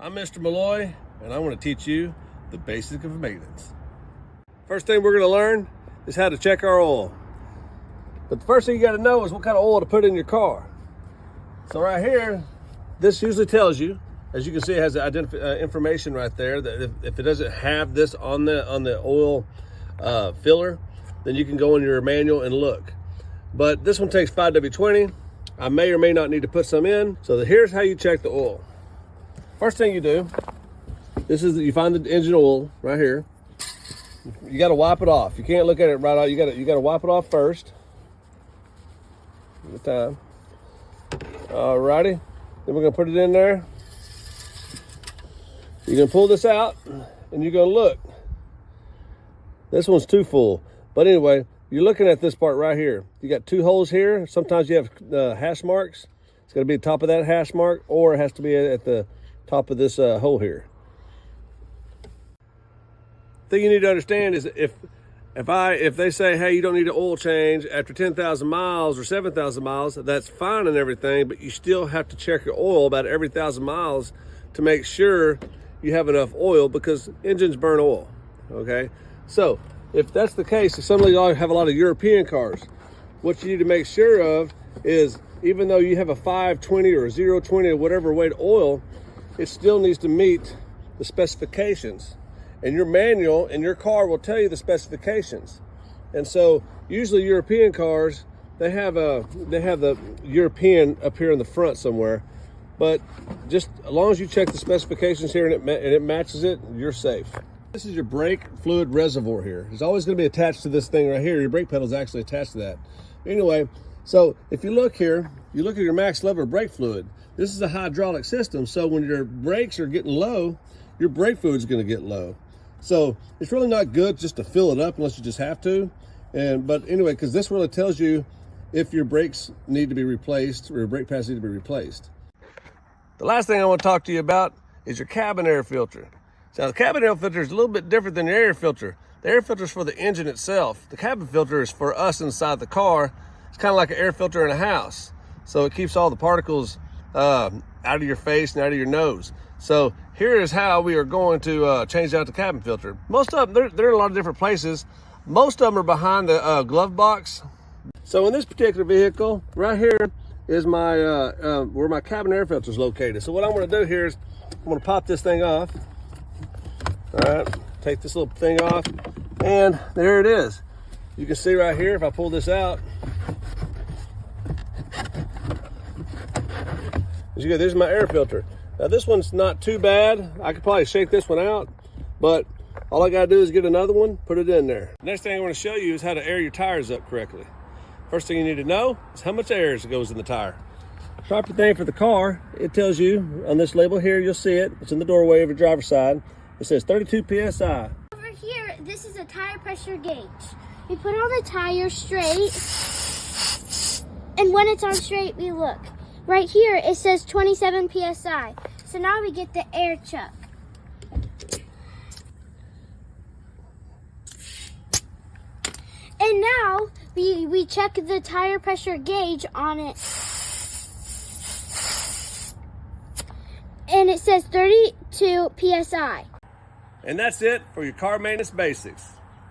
I'm Mr. Malloy, and I want to teach you the basics of maintenance. First thing we're going to learn is how to check our oil. But the first thing you got to know is what kind of oil to put in your car. So right here, this usually tells you, as you can see, it has information right there that if it doesn't have this on the oil filler, then you can go in your manual and look. But this one takes 5W20. I may or may not need to put some in. So here's how you check the oil. First thing you do, you find the engine oil right here. You got to wipe it off. You can't look at it right out. You got to wipe it off first. Good time. Alrighty. Then we're gonna put it in there. You're gonna pull this out, and you're gonna look. This one's too full, but anyway, you're looking at this part right here. You got two holes here. Sometimes you have hash marks. It's gonna be the top of that hash mark, or it has to be at the top of this hole here. The thing you need to understand is if they say, hey, you don't need an oil change after 10,000 miles or 7,000 miles, that's fine and everything, but you still have to check your oil about every 1,000 miles to make sure you have enough oil, because engines burn oil, okay? So if that's the case, if some of y'all have a lot of European cars, what you need to make sure of is, even though you have a 520 or a 020 or whatever weight oil, it still needs to meet the specifications. And your manual in your car will tell you the specifications. And so usually European cars, they have the European up here in the front somewhere. But just as long as you check the specifications here and it matches it, you're safe. This is your brake fluid reservoir here. It's always going to be attached to this thing right here. Your brake pedal is actually attached to that. Anyway, so if you look here, you look at your max level of brake fluid. This is a hydraulic system, so when your brakes are getting low, your brake fluid is going to get low. So it's really not good just to fill it up unless you just have to. But anyway, because this really tells you if your brakes need to be replaced or your brake pads need to be replaced. The last thing I want to talk to you about is your cabin air filter. So the cabin air filter is a little bit different than your air filter. The air filter is for the engine itself. The cabin filter is for us inside the car. It's kind of like an air filter in a house. So it keeps all the particles out of your face and out of your nose. So here is how we are going to change out the cabin filter. Most of them, they're in a lot of different places. Most of them are behind the glove box. So in this particular vehicle, right here is my where my cabin air filter is located. So what I'm going to do here is I'm going to pop this thing off. All right, take this little thing off, and there it is. You can see right here, if I pull this out, as you go, there's my air filter. Now this one's not too bad. I could probably shake this one out, but all I gotta do is get another one, put it in there. Next thing I wanna show you is how to air your tires up correctly. First thing you need to know is how much air goes in the tire. Proper thing for the car, it tells you on this label here, you'll see it. It's in the doorway of your driver's side. It says 32 PSI. Over here, this is a tire pressure gauge. We put on the tire straight, and when it's on straight, we look. Right here, it says 27 PSI. So now we get the air chuck. And now we check the tire pressure gauge on it. And it says 32 PSI. And that's it for your car maintenance basics.